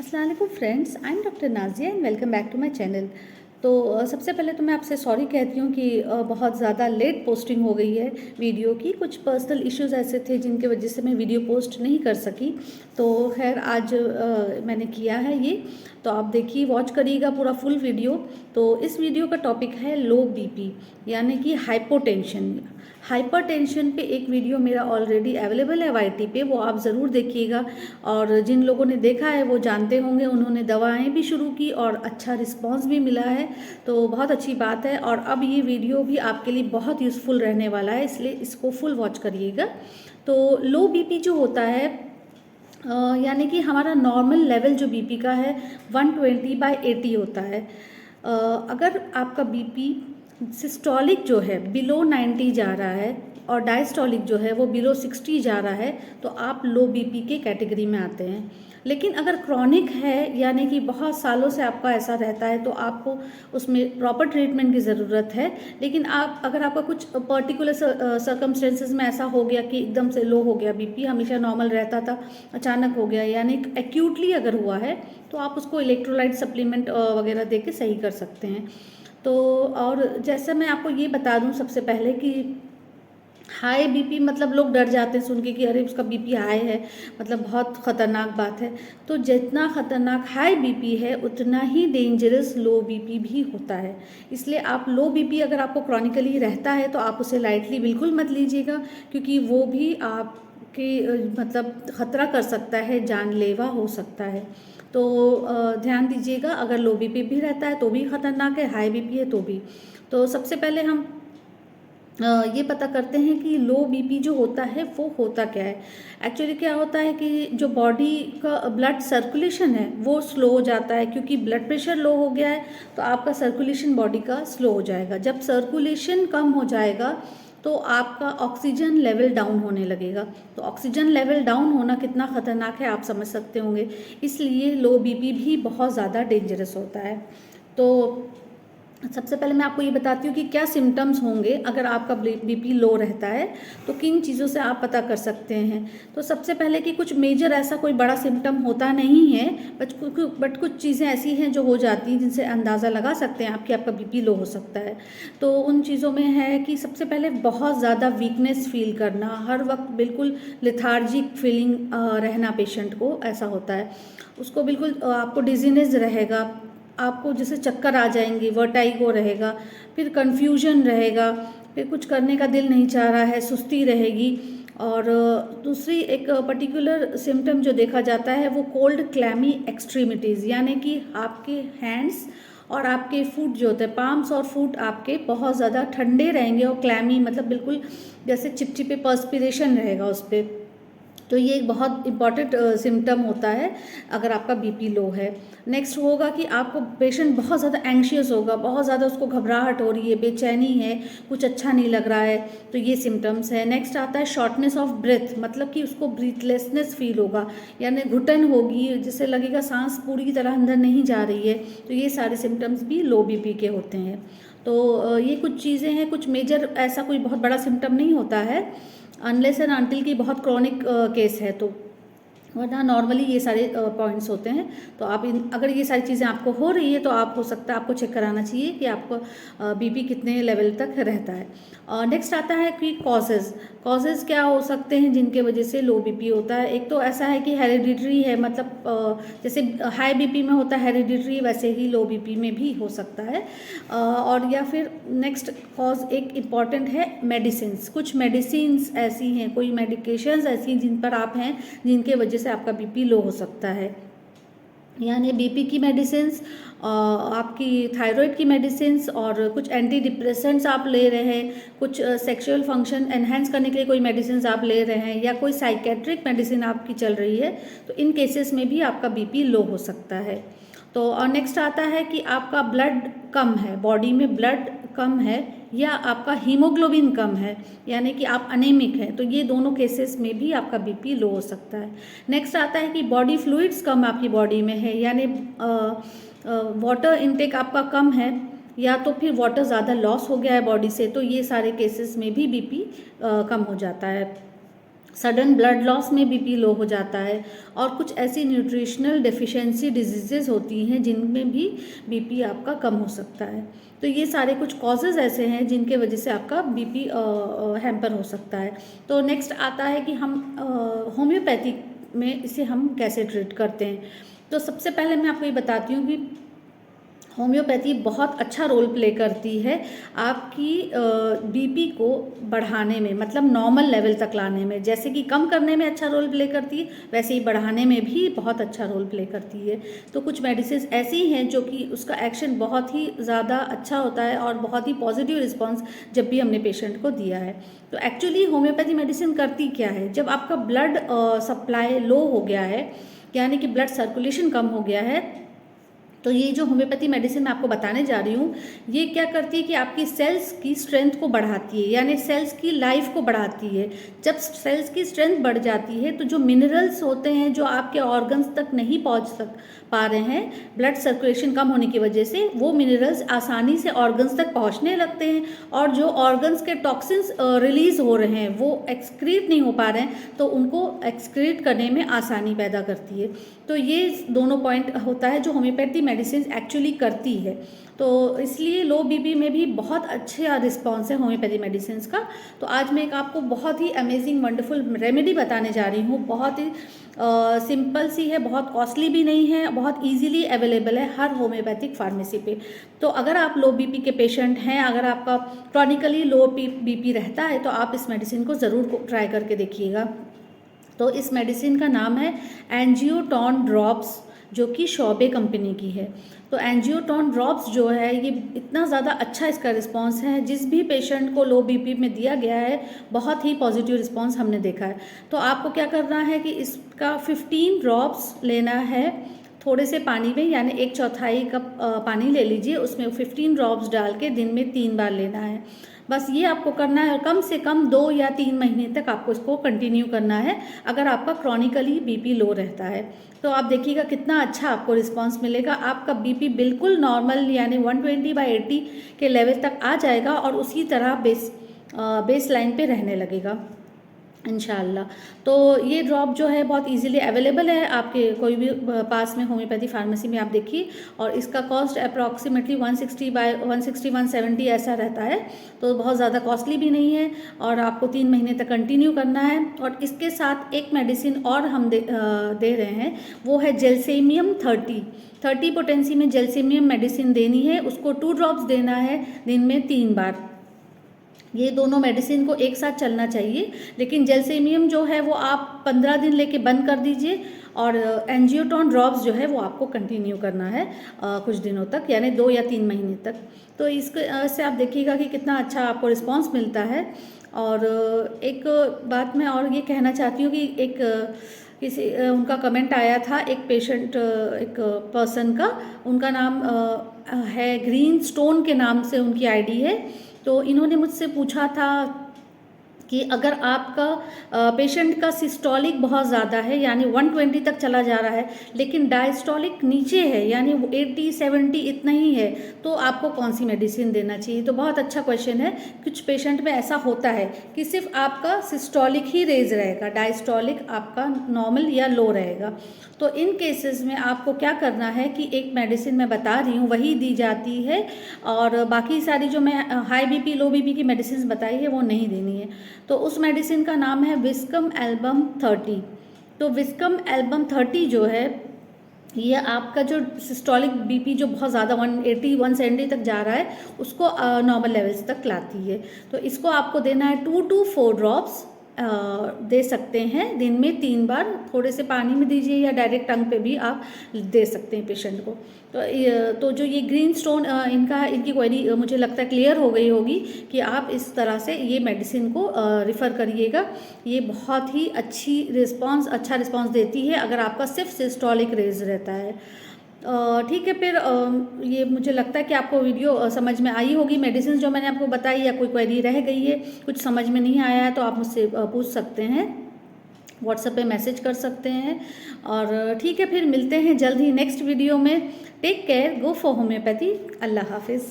अस्सलाम वालेकुम friends, I am doctor Nazia and welcome back to my channel. तो सबसे पहले तो मैं आपसे सॉरी कहती हूँ कि बहुत ज़्यादा लेट पोस्टिंग हो गई है वीडियो की। कुछ पर्सनल इश्यूज़ ऐसे थे जिनके वजह से मैं वीडियो पोस्ट नहीं कर सकी। तो खैर आज मैंने किया है ये, तो आप देखिए, वॉच करिएगा पूरा फुल वीडियो। तो इस वीडियो का टॉपिक है लो बीपी यानी कि हाइपोटेंशन। हाइपरटेंशन पे एक वीडियो मेरा ऑलरेडी अवेलेबल है वाईटी पे, वो आप ज़रूर देखिएगा। और जिन लोगों ने देखा है वो जानते होंगे, उन्होंने दवाएं भी शुरू की और अच्छा रिस्पांस भी मिला है, तो बहुत अच्छी बात है। और अब ये वीडियो भी आपके लिए बहुत यूज़फुल रहने वाला है, इसलिए इसको फुल वॉच करिएगा। तो लो बीपी जो होता है यानी कि हमारा नॉर्मल लेवल जो बीपी का है 120/80 होता है। अगर आपका बीपी सिस्टोलिक जो है बिलो 90 जा रहा है और डायस्टोलिक जो है वो बिलो 60 जा रहा है, तो आप लो बीपी के कैटेगरी में आते हैं। लेकिन अगर क्रॉनिक है यानी कि बहुत सालों से आपका ऐसा रहता है, तो आपको उसमें प्रॉपर ट्रीटमेंट की ज़रूरत है। लेकिन आप अगर आपका कुछ पर्टिकुलर सर्कमस्टेंसेस में ऐसा हो गया कि एकदम से लो हो गया बीपी, हमेशा नॉर्मल रहता था, अचानक हो गया, यानी एक्यूटली अगर हुआ है, तो आप उसको इलेक्ट्रोलाइट सप्लीमेंट वगैरह दे के सही कर सकते हैं। तो और जैसे मैं आपको ये बता दूं सबसे पहले कि हाई बीपी मतलब लोग डर जाते हैं सुन के कि अरे उसका बीपी हाई है, मतलब बहुत ख़तरनाक बात है। तो जितना ख़तरनाक हाई बीपी है उतना ही डेंजरस लो बीपी भी होता है। इसलिए आप लो बीपी अगर आपको क्रॉनिकली रहता है तो आप उसे लाइटली बिल्कुल मत लीजिएगा, क्योंकि वो भी आपके मतलब ख़तरा कर सकता है, जानलेवा हो सकता है। तो ध्यान दीजिएगा, अगर लो बीपी भी रहता है तो भी ख़तरनाक है, हाई बीपी है तो भी। तो सबसे पहले हम ये पता करते हैं कि लो बीपी जो होता है वो होता क्या है। एक्चुअली क्या होता है कि जो बॉडी का ब्लड सर्कुलेशन है वो स्लो हो जाता है, क्योंकि ब्लड प्रेशर लो हो गया है तो आपका सर्कुलेशन बॉडी का स्लो हो जाएगा। जब सर्कुलेशन कम हो जाएगा तो आपका ऑक्सीजन लेवल डाउन होने लगेगा। तो ऑक्सीजन लेवल डाउन होना कितना ख़तरनाक है आप समझ सकते होंगे, इसलिए लो बीपी भी बहुत ज़्यादा डेंजरस होता है। तो सबसे पहले मैं आपको ये बताती हूँ कि क्या सिम्टम्स होंगे अगर आपका बीपी लो रहता है, तो किन चीज़ों से आप पता कर सकते हैं। तो सबसे पहले कि कुछ मेजर ऐसा कोई बड़ा सिम्टम होता नहीं है, बट कुछ चीज़ें ऐसी हैं जो हो जाती हैं जिनसे अंदाज़ा लगा सकते हैं आप कि आपका बीपी लो हो सकता है। तो उन चीज़ों में है कि सबसे पहले बहुत ज़्यादा वीकनेस फील करना, हर वक्त बिल्कुल लेथार्जिक फीलिंग रहना, पेशेंट को ऐसा होता है। उसको बिल्कुल आपको डिजीनेस रहेगा, आपको जैसे चक्कर आ जाएंगे, वर्टाइगो रहेगा, फिर कन्फ्यूजन रहेगा, फिर कुछ करने का दिल नहीं चाह रहा है, सुस्ती रहेगी। और दूसरी एक पर्टिकुलर सिम्टम जो देखा जाता है वो कोल्ड क्लैमी एक्सट्रीमिटीज़, यानी कि आपके हैंड्स और आपके फुट जो होते हैं, पाम्स और फुट आपके बहुत ज़्यादा ठंडे रहेंगे और क्लैमी मतलब बिल्कुल जैसे चिपचिपे पर्सपिरेशन रहेगा उस पर। तो ये एक बहुत इंपॉर्टेंट सिम्टम होता है अगर आपका बीपी लो है। नेक्स्ट होगा कि आपको पेशेंट बहुत ज़्यादा एंग्शियस होगा, बहुत ज़्यादा उसको घबराहट हो रही है, बेचैनी है, कुछ अच्छा नहीं लग रहा है, तो ये सिम्टम्स है। नेक्स्ट आता है शॉर्टनेस ऑफ ब्रेथ, मतलब कि उसको ब्रीथलेसनेस फील होगा, यानी घुटन होगी, जिससे लगेगा सांस पूरी तरह अंदर नहीं जा रही है। तो ये सारे सिम्टम्स भी लो बीपी के होते हैं। तो ये कुछ चीज़ें हैं, कुछ मेजर ऐसा कोई बहुत बड़ा सिम्टम नहीं होता है अनलेस एंड अनटिल की बहुत क्रॉनिक केस है, तो वरना नॉर्मली ये सारे पॉइंट्स होते हैं। तो आप अगर ये सारी चीज़ें आपको हो रही है तो आप हो सकता है आपको चेक कराना चाहिए कि आपको बीपी कितने लेवल तक रहता है। नेक्स्ट आता है कि कॉजेज़ क्या हो सकते हैं जिनके वजह से लो बीपी होता है। एक तो ऐसा है कि हेरिडिटरी है, मतलब जैसे हाई बीपी में होता है हेरिडिटरी, वैसे ही लो बीपी में भी हो सकता है। और या फिर नेक्स्ट कॉज एक इम्पॉर्टेंट है मेडिसिन्स। कुछ मेडिसिन्स ऐसी हैं, कोई मेडिकेशंस ऐसी हैं जिन पर आप हैं जिनके वजह से आपका बीपी लो हो सकता है, यानी बीपी की मेडिसिन्स, आपकी थायराइड की मेडिसिन्स, और कुछ एंटी डिप्रेसेंट्स आप ले रहे हैं, कुछ सेक्सुअल फंक्शन एनहेंस करने के लिए कोई मेडिसिन्स आप ले रहे हैं, या कोई साइकेट्रिक मेडिसिन आपकी चल रही है, तो इन केसेस में भी आपका बीपी लो हो सकता है। तो और नेक्स्ट आता है कि आपका ब्लड कम है, बॉडी में ब्लड कम है, या आपका हीमोग्लोबिन कम है, यानी कि आप अनेमिक हैं, तो ये दोनों केसेस में भी आपका बीपी लो हो सकता है। नेक्स्ट आता है कि बॉडी फ्लूइड्स कम आपकी बॉडी में है, यानी वाटर इनटेक आपका कम है, या तो फिर वाटर ज़्यादा लॉस हो गया है बॉडी से, तो ये सारे केसेस में भी बीपी कम हो जाता है। सडन ब्लड लॉस में बीपी लो हो जाता है, और कुछ ऐसी न्यूट्रिशनल डेफिशिएंसी डिजीजेज होती हैं जिनमें भी बीपी आपका कम हो सकता है। तो ये सारे कुछ कॉजेज़ ऐसे हैं जिनके वजह से आपका बीपी हैम्पर हो सकता है। तो नेक्स्ट आता है कि हम होम्योपैथी में इसे हम कैसे ट्रीट करते हैं। तो सबसे पहले मैं आपको ये बताती हूँ कि होम्योपैथी बहुत अच्छा रोल प्ले करती है आपकी बीपी को बढ़ाने में, मतलब नॉर्मल लेवल तक लाने में। जैसे कि कम करने में अच्छा रोल प्ले करती है, वैसे ही बढ़ाने में भी बहुत अच्छा रोल प्ले करती है। तो कुछ मेडिसिन ऐसी हैं जो कि उसका एक्शन बहुत ही ज़्यादा अच्छा होता है और बहुत ही पॉजिटिव रिस्पॉन्स जब भी हमने पेशेंट को दिया है। तो एक्चुअली होम्योपैथी मेडिसिन करती क्या है, जब आपका ब्लड सप्लाई लो हो गया है, यानी कि ब्लड सर्कुलेशन कम हो गया है, तो ये जो होम्योपैथी मेडिसिन मैं आपको बताने जा रही हूँ, ये क्या करती है कि आपकी सेल्स की स्ट्रेंथ को बढ़ाती है, यानी सेल्स की लाइफ को बढ़ाती है। जब सेल्स की स्ट्रेंथ बढ़ जाती है तो जो मिनरल्स होते हैं जो आपके ऑर्गन्स तक नहीं पहुँच पा रहे हैं ब्लड सर्कुलेशन कम होने की वजह से, वो मिनरल्स आसानी से ऑर्गन्स तक पहुँचने लगते हैं, और जो ऑर्गन्स के टॉक्सिन्स रिलीज हो रहे हैं वो एक्सक्रीट नहीं हो पा रहे हैं, तो उनको एक्सक्रीट करने में आसानी पैदा करती है। तो ये दोनों पॉइंट होता है जो होम्योपैथी मेडिसिन एक्चुअली करती है। तो इसलिए लो बीपी में भी बहुत अच्छा रिस्पॉन्स है होम्योपैथी मेडिसिन का। तो आज मैं एक आपको बहुत ही अमेजिंग वंडरफुल रेमेडी बताने जा रही हूँ। बहुत ही सिंपल सी है, बहुत कॉस्टली भी नहीं है, बहुत इजीली अवेलेबल है हर होम्योपैथिक फार्मेसी पे। तो अगर आप लो बीपी के पेशेंट हैं, अगर आपका क्रॉनिकली लो बीपी रहता है, तो आप इस मेडिसिन को ज़रूर ट्राई करके देखिएगा। तो इस मेडिसिन का नाम है एंजियोटॉन ड्रॉप्स, जो कि शॉबे कंपनी की है। तो एंजियोटॉन ड्रॉप्स जो है ये इतना ज़्यादा अच्छा इसका रिस्पांस है, जिस भी पेशेंट को लो बीपी में दिया गया है बहुत ही पॉजिटिव रिस्पांस हमने देखा है। तो आपको क्या करना है कि इसका 15 ड्रॉप्स लेना है थोड़े से पानी में, यानी 1/4 कप पानी ले लीजिए, उसमें 15 ड्रॉप्स डाल के दिन में 3 बार लेना है। बस ये आपको करना है, कम से कम 2 या 3 महीने तक आपको इसको कंटिन्यू करना है अगर आपका क्रॉनिकली बीपी लो रहता है। तो आप देखिएगा कितना अच्छा आपको रिस्पांस मिलेगा। आपका बीपी बिल्कुल नॉर्मल यानी 120/80 के लेवल तक आ जाएगा और उसी तरह बेस लाइन पे रहने लगेगा इंशाल्लाह। तो ये ड्रॉप जो है बहुत इजीली अवेलेबल है आपके कोई भी पास में होम्योपैथी फार्मेसी में, आप देखिए। और इसका कॉस्ट अप्रॉक्सीमेटली 160/170 ऐसा रहता है, तो बहुत ज़्यादा कॉस्टली भी नहीं है, और आपको 3 महीने तक कंटिन्यू करना है। और इसके साथ एक मेडिसिन और हम दे रहे हैं, वो है जेलसेमियम 30 पोटेंसी में जेलसेमियम मेडिसिन देनी है, उसको 2 ड्रॉप्स देना है दिन में 3 बार। ये दोनों मेडिसिन को एक साथ चलना चाहिए, लेकिन जेलसेमियम जो है वो आप 15 दिन लेके बंद कर दीजिए, और एंजियोटॉन ड्रॉप्स जो है वो आपको कंटिन्यू करना है कुछ दिनों तक, यानी 2 या 3 महीने तक। तो इससे आप देखिएगा कि कितना अच्छा आपको रिस्पांस मिलता है। और एक बात मैं और ये कहना चाहती हूँ कि एक किसी उनका कमेंट आया था, एक पेशेंट एक पर्सन का, उनका नाम है ग्रीन स्टोन के नाम से उनकी आईडी है। तो इन्होंने मुझसे पूछा था कि अगर आपका पेशेंट का सिस्टोलिक बहुत ज़्यादा है, यानी 120 तक चला जा रहा है, लेकिन डायस्टोलिक नीचे है, यानी 80-70 इतना ही है, तो आपको कौन सी मेडिसिन देना चाहिए। तो बहुत अच्छा क्वेश्चन है। कुछ पेशेंट में ऐसा होता है कि सिर्फ आपका सिस्टोलिक ही रेज रहेगा, डायस्टोलिक आपका नॉर्मल या लो रहेगा। तो इन केसेस में आपको क्या करना है कि एक मेडिसिन मैं बता रही हूँ वही दी जाती है, और बाकी सारी जो मैं हाई बीपी लो बीपी की मेडिसिन बताई है वो नहीं देनी है। तो उस मेडिसिन का नाम है विस्कम एल्बम 30। तो विस्कम एल्बम 30 जो है ये आपका जो सिस्टोलिक बीपी जो बहुत ज़्यादा 180-170 तक जा रहा है उसको नॉर्मल लेवल्स तक लाती है। तो इसको आपको देना है 2 to 4 ड्रॉप्स दे सकते हैं दिन में 3 बार। थोड़े से पानी में दीजिए या डायरेक्ट टंग पे भी आप दे सकते हैं पेशेंट को। तो जो ये ग्रीन स्टोन इनकी क्वेरी मुझे लगता है क्लियर हो गई होगी कि आप इस तरह से ये मेडिसिन को रिफ़र करिएगा। ये बहुत ही अच्छा रिस्पांस देती है अगर आपका सिर्फ सिस्टोलिक रेज रहता है। ठीक है, फिर ये मुझे लगता है कि आपको वीडियो समझ में आई होगी। मेडिसिन जो मैंने आपको बताई, या कोई क्वेरी रह गई है, कुछ समझ में नहीं आया है, तो आप मुझसे पूछ सकते हैं, व्हाट्सएप पे मैसेज कर सकते हैं। और ठीक है, फिर मिलते हैं जल्द ही नेक्स्ट वीडियो में। Take care, go for homeopathy. अल्लाह हाफिज़।